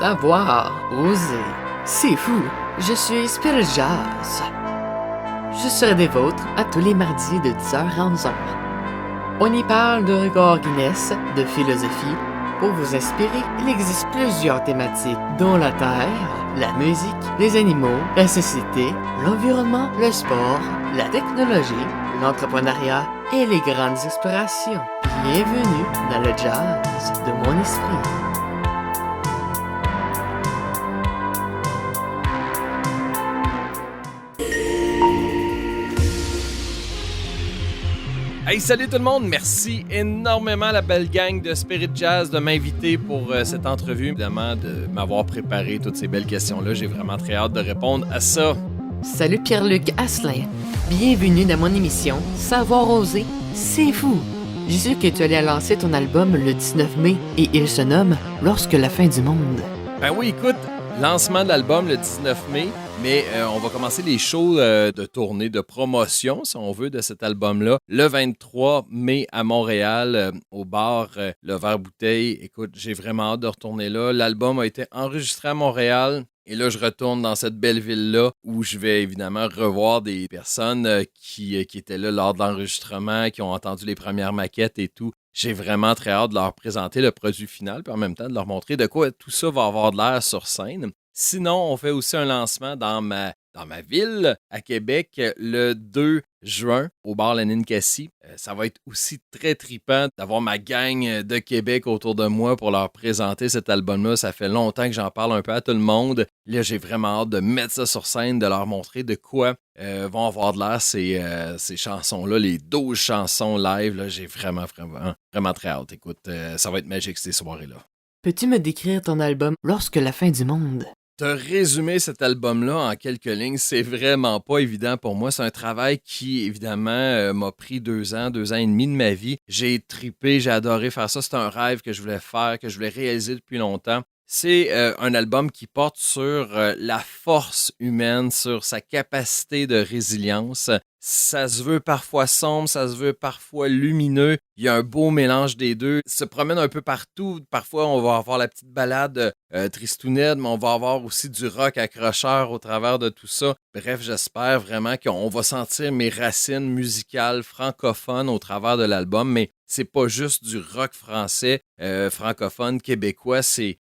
Savoir, oser, c'est fou. Je suis Spirit Jazz. Je serai des vôtres à tous les mardis de 10h à 11h. On y parle de records Guinness, de philosophie. Pour vous inspirer, il existe plusieurs thématiques, dont la terre, la musique, les animaux, la société, l'environnement, le sport, la technologie, l'entrepreneuriat et les grandes explorations. Bienvenue dans le jazz de mon esprit. Hey, salut tout le monde! Merci énormément à la belle gang de Spirit Jazz de m'inviter pour cette entrevue. Évidemment, de m'avoir préparé toutes ces belles questions-là. J'ai vraiment très hâte de répondre à ça. Salut Pierre-Luc Asselin. Bienvenue dans mon émission Savoir oser, c'est fou. J'ai su que tu allais lancer ton album le 19 mai et il se nomme Lorsque la fin du monde. Ben oui, écoute, lancement de l'album le 19 mai. Mais on va commencer les shows de tournée, de promotion, si on veut, de cet album-là. Le 23 mai à Montréal, au bar Le Verre Bouteille. Écoute, j'ai vraiment hâte de retourner là. L'album a été enregistré à Montréal. Et là, je retourne dans cette belle ville-là où je vais évidemment revoir des personnes qui étaient là lors de l'enregistrement, qui ont entendu les premières maquettes et tout. J'ai vraiment très hâte de leur présenter le produit final, puis en même temps de leur montrer de quoi tout ça va avoir de l'air sur scène. Sinon, on fait aussi un lancement dans ma ville, à Québec, le 2 juin, au bar La Ninkasi. Ça va être aussi très trippant d'avoir ma gang de Québec autour de moi pour leur présenter cet album-là. Ça fait longtemps que j'en parle un peu à tout le monde. Là, j'ai vraiment hâte de mettre ça sur scène, de leur montrer de quoi vont avoir de l'air ces chansons-là, les 12 chansons live. Là, j'ai vraiment très hâte. Écoute, ça va être magique ces soirées-là. Peux-tu me décrire ton album Lorsque la fin du monde? De résumer cet album-là en quelques lignes, c'est vraiment pas évident pour moi. C'est un travail qui, évidemment, m'a pris 2 ans et demi de ma vie. J'ai trippé, j'ai adoré faire ça. C'est un rêve que je voulais faire, que je voulais réaliser depuis longtemps. C'est un album qui porte sur la force humaine, sur sa capacité de résilience. Ça se veut parfois sombre, ça se veut parfois lumineux. Il y a un beau mélange des deux. Il se promène un peu partout. Parfois, on va avoir la petite balade tristounette, mais on va avoir aussi du rock accrocheur au travers de tout ça. Bref, j'espère vraiment qu'on va sentir mes racines musicales francophones au travers de l'album, mais c'est pas juste du rock français, francophone, québécois.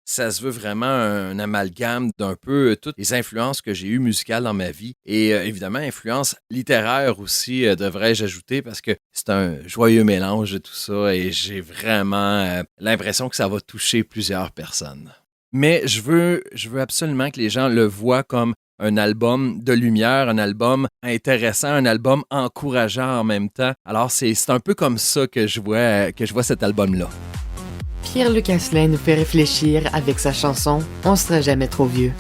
Ça se veut vraiment un amalgame d'un peu toutes les influences que j'ai eues musicales dans ma vie. Et évidemment, influence littéraire aussi, devrais-je ajouter, parce que c'est un joyeux mélange de tout ça et j'ai vraiment l'impression que ça va toucher plusieurs personnes. Mais je veux absolument que les gens le voient comme un album de lumière, un album intéressant, un album encourageant en même temps. Alors, c'est un peu comme ça que je vois cet album-là. Pierre-Luc Asselin nous fait réfléchir avec sa chanson « On sera jamais trop vieux ».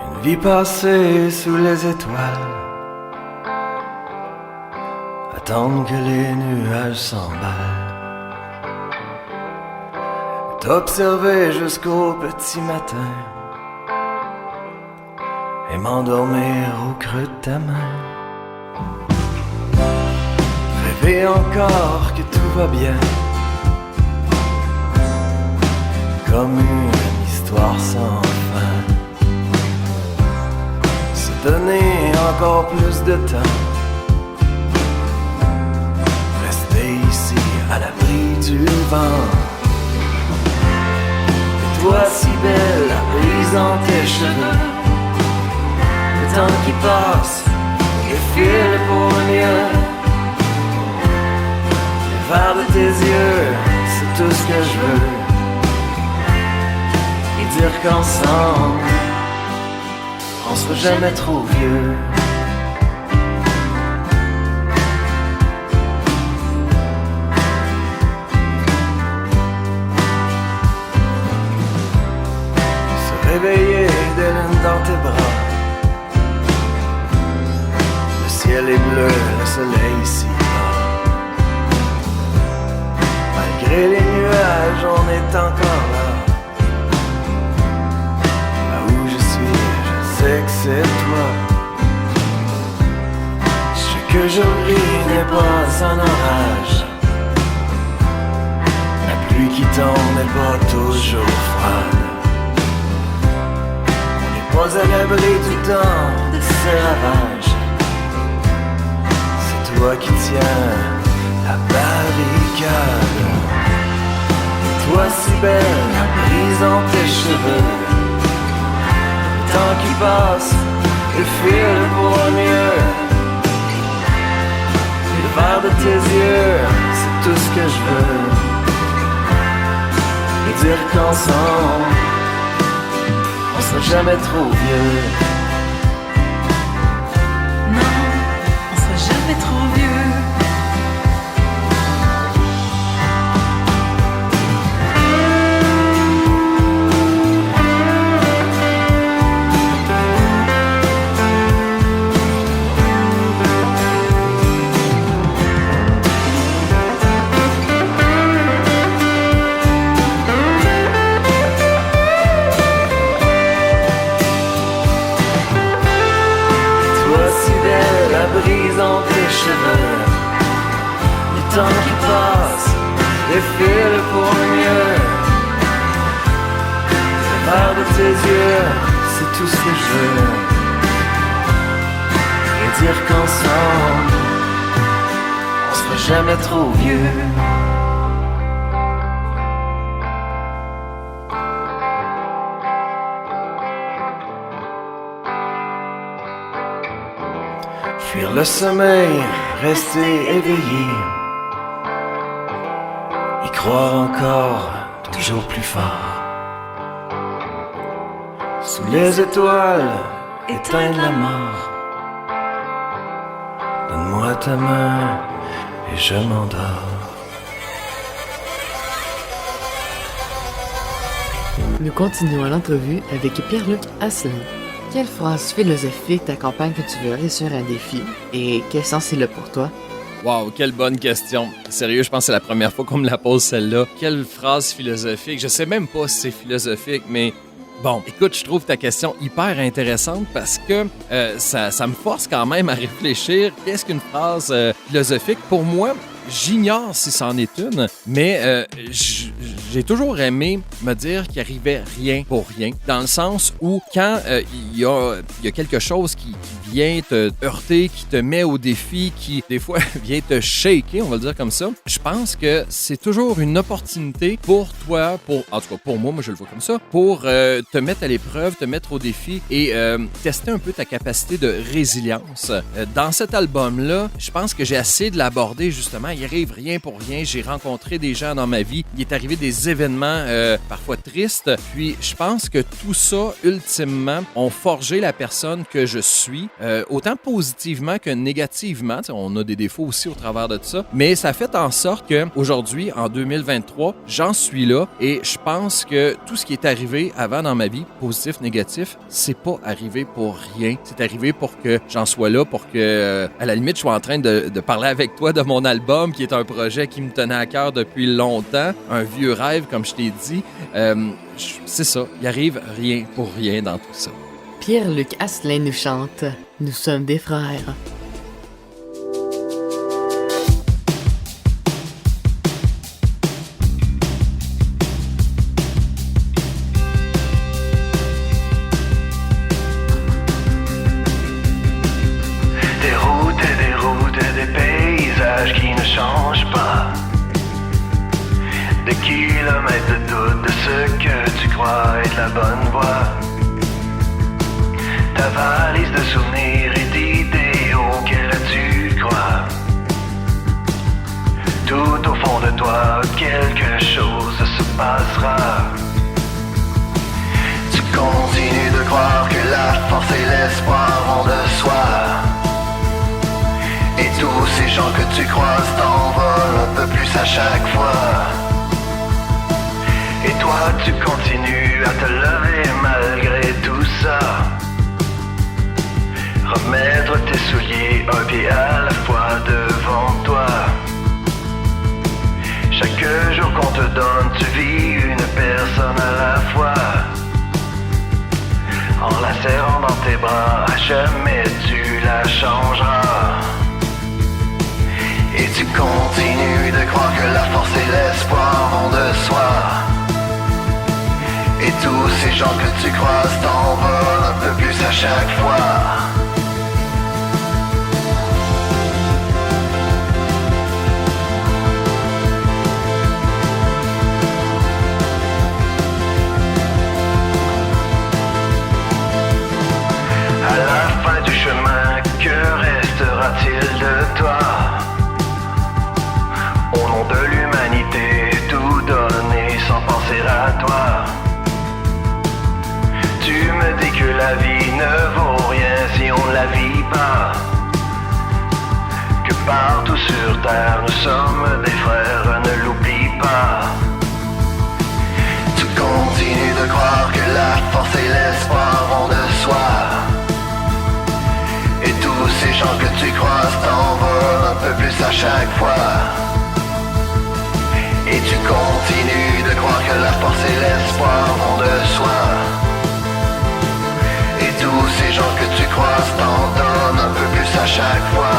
Une vie passée sous les étoiles, attendre que les nuages s'emballent, t'observer jusqu'au petit matin et m'endormir au creux de ta main. Rêver encore que tout va bien, comme une histoire sans fin. Se donner encore plus de temps, rester ici à l'abri du vent. Et toi si belle, la brise dans tes cheveux, le temps qui passe et file pour rien. Le verre de tes yeux, c'est tout ce que je veux. Et dire qu'ensemble, on sera jamais trop vieux. Se réveiller des lunes dans tes bras. Le ciel est bleu, le soleil ici bas. Malgré les nuages, on est encore là. Là où je suis, je sais que c'est toi. que j'oublie n'est pas un orage. La pluie qui tombe n'est pas toujours froide. On n'est pas à l'abri tout le temps de ces ravages. C'est toi qui tiens la barricade. Toi si belle, la brise dans tes cheveux. Le temps qui passe défile pour mieux. Et le vert de tes yeux, c'est tout ce que je veux. Et dire qu'ensemble, on sera jamais trop vieux. Non, on sera jamais trop vieux. Dans tes cheveux, le temps qui passe défile pour mieux. Le vert de tes yeux, c'est tout ce que je veux. Et dire qu'ensemble, on sera jamais trop vieux. Fuir le sommeil, rester éveillé, y croire encore, toujours plus fort. Sous les étoiles, éteindre la mort. Donne-moi ta main et je m'endors. Nous continuons l'entrevue avec Pierre-Luc Asselin. Quelle phrase philosophique t'accompagne quand tu veux réussir un défi et quel sens il a pour toi? Wow, quelle bonne question. Sérieux, je pense que c'est la première fois qu'on me la pose celle-là. Quelle phrase philosophique. Je sais même pas si c'est philosophique, mais bon, écoute, je trouve ta question hyper intéressante parce que ça me force quand même à réfléchir. Qu'est-ce qu'une phrase philosophique? Pour moi, j'ignore si c'en est une, mais j'ai toujours aimé me dire qu'il arrivait rien pour rien, dans le sens où quand il y a quelque chose qui vient te heurter, qui te met au défi, qui des fois vient te shaker, on va le dire comme ça, je pense que c'est toujours une opportunité pour toi, en tout cas pour moi je le vois comme ça, pour te mettre à l'épreuve, te mettre au défi et tester un peu ta capacité de résilience. Dans cet album-là, je pense que j'ai essayé de l'aborder justement. Il arrive rien pour rien. J'ai rencontré des gens dans ma vie. Il est arrivé des événements parfois tristes. Puis je pense que tout ça, ultimement, ont forgé la personne que je suis, autant positivement que négativement. T'sais, on a des défauts aussi au travers de tout ça. Mais ça fait en sorte qu'aujourd'hui, en 2023, j'en suis là et je pense que tout ce qui est arrivé avant dans ma vie, positif, négatif, c'est pas arrivé pour rien. C'est arrivé pour que j'en sois là, pour que, à la limite, je sois en train de parler avec toi de mon album, qui est un projet qui me tenait à cœur depuis longtemps, un vieux rêve, comme je t'ai dit. C'est ça, il arrive rien pour rien dans tout ça. Pierre-Luc Asselin nous chante « Nous sommes des frères ». Qui ne change pas. Des kilomètres de doute de ce que tu crois être la bonne voie. Ta valise de souvenirs et d'idées auxquelles tu crois. Tout au fond de toi, quelque chose se passera. Tu continues de croire que la force et l'espoir vont de soi. Et tous ces gens que tu croises t'envolent un peu plus à chaque fois. Et toi tu continues à te lever malgré tout ça. Remettre tes souliers un pied à la fois devant toi. Chaque jour qu'on te donne, tu vis une personne à la fois. En la serrant dans tes bras, à jamais tu la changeras. tu continues de croire que la force et l'espoir vont de soi. Et tous ces gens que tu croises t'envolent un peu plus à chaque fois. À la fin du chemin, que restera-t-il de toi? Au nom de l'humanité, tout donner sans penser à toi. Tu me dis que la vie ne vaut rien si on ne la vit pas. Que partout sur terre nous sommes des frères, ne l'oublie pas. Tu continues de croire que la force et l'espoir vont de soi. Et tous ces gens que tu croises t'envolent un peu plus à chaque fois. Et tu continues de croire que la force et l'espoir vont de soi. Et tous ces gens que tu croises t'en donnent un peu plus à chaque fois.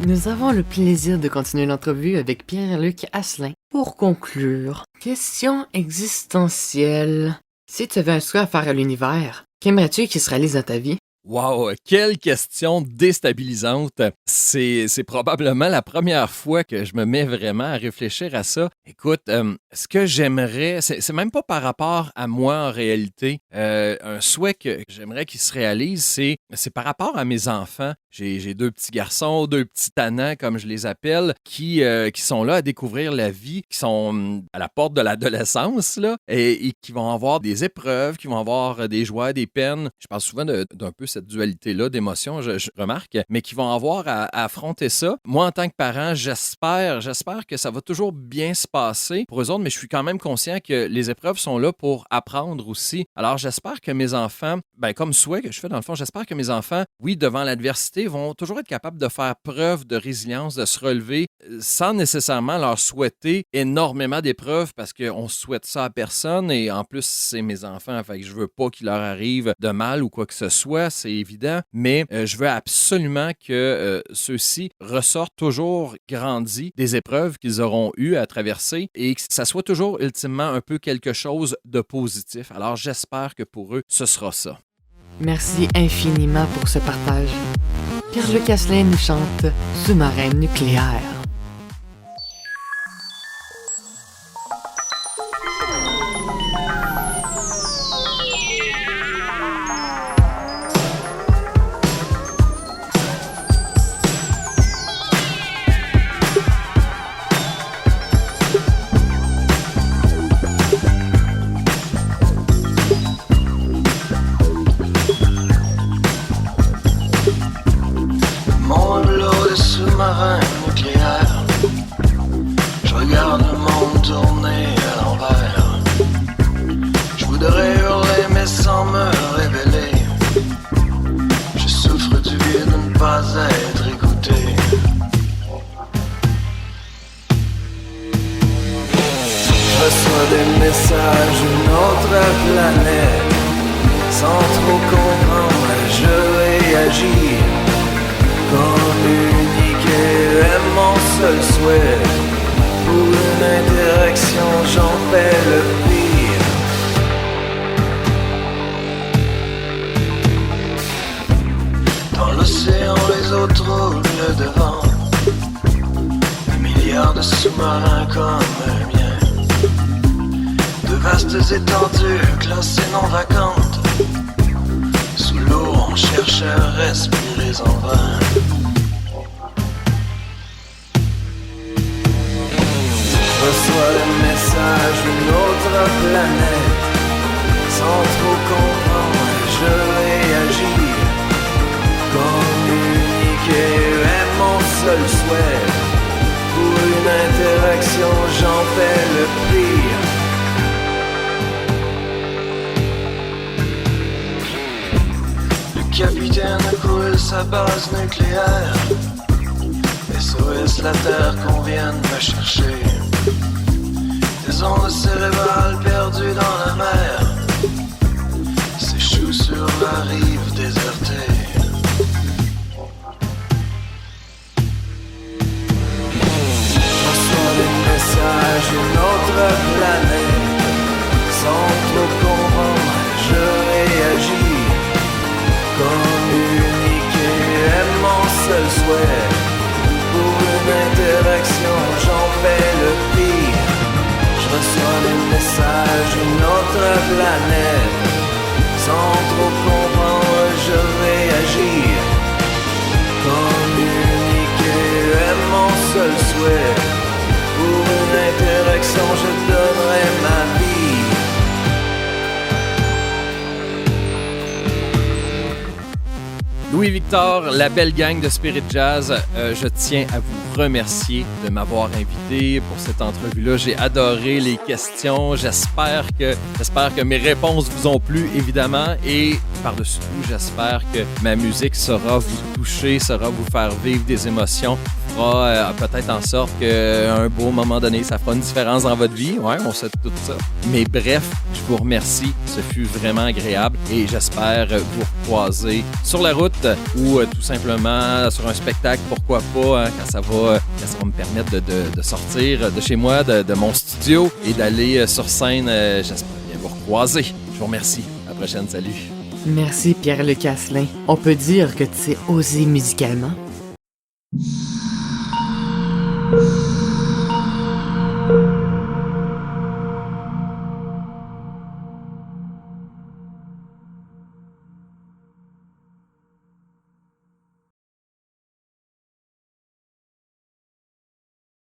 Nous avons le plaisir de continuer l'entrevue avec Pierre-Luc Asselin. Pour conclure, question existentielle. Si tu avais un souhait à faire à l'univers, qu'aimerais-tu qu'il se réalise dans ta vie? Wow, quelle question déstabilisante. C'est probablement la première fois que je me mets vraiment à réfléchir à ça. Écoute, ce que j'aimerais, c'est même pas par rapport à moi en réalité. Un souhait que j'aimerais qu'il se réalise, c'est par rapport à mes enfants. J'ai 2 petits garçons, 2 petits tannants, comme je les appelle, qui sont là à découvrir la vie, qui sont à la porte de l'adolescence, là, et qui vont avoir des épreuves, qui vont avoir des joies, des peines. Je parle souvent d'un peu cette dualité-là d'émotions, je remarque, mais qui vont avoir à affronter ça. Moi, en tant que parent, j'espère que ça va toujours bien se passer pour eux autres, mais je suis quand même conscient que les épreuves sont là pour apprendre aussi. Alors, j'espère que mes enfants, comme souhait que je fais dans le fond, j'espère que mes enfants, oui, devant l'adversité, vont toujours être capables de faire preuve de résilience, de se relever, sans nécessairement leur souhaiter énormément d'épreuves, parce qu'on souhaite ça à personne, et en plus, c'est mes enfants, fait que je veux pas qu'il leur arrive de mal ou quoi que ce soit, c'est évident, mais je veux absolument que ceux-ci ressortent toujours grandis des épreuves qu'ils auront eues à traverser et que ça soit toujours ultimement un peu quelque chose de positif. Alors j'espère que pour eux, ce sera ça. Merci infiniment pour ce partage. Pierre-Luc Asselin nous chante Sous-marin nucléaire. Sous-marin nucléaire, je regarde le monde tourner à l'envers. Je voudrais hurler mais sans me révéler. Je souffre du vide de ne pas être écouté. Je reçois des messages d'une autre planète. Sans trop comprendre, je réagis. Communiquer est mon seul souhait. Pour une interaction, j'en fais le pire. Dans l'océan, les autres roulent devant. Des milliards de sous-marins comme le mien. De vastes étendues classées non vacantes. Sous l'eau, on cherche à respirer en vain. Je reçois le message d'une autre planète. Sans trop comprendre, je réagis. Communiquer est mon seul souhait. une interaction, j'en paie le prix. Le capitaine coule sa base nucléaire. SOS la terre qu'on vienne me chercher. Des ondes cérébrales perdues dans la mer s'échouent sur la rive désertée. Une autre planète, sans trop comprendre, je réagis. Communiquer est mon seul souhait. Pour une interaction, j'en paie le prix. Je reçois des messages d'une autre planète. Sans trop comprendre, je réagis. Communiquer est mon seul souhait. Pour une interaction, je donnerai ma vie. Louis-Victor, la belle gang de Spirit Jazz, je tiens à vous remercier de m'avoir invité pour cette entrevue-là. J'ai adoré les questions. J'espère que mes réponses vous ont plu, évidemment. Et par-dessus tout, j'espère que ma musique saura vous toucher, saura vous faire vivre des émotions, fera peut-être en sorte qu'à un beau moment donné, ça fera une différence dans votre vie. Ouais, on sait tout ça. Mais bref, je vous remercie. Ce fut vraiment agréable et j'espère vous recroiser sur la route ou tout simplement sur un spectacle, pourquoi pas, quand ça va me permettre de sortir de chez moi, de mon studio et d'aller sur scène. J'espère bien vous recroiser. Je vous remercie. À la prochaine. Salut. Merci Pierre-Luc Asselin. On peut dire que tu sais oser musicalement.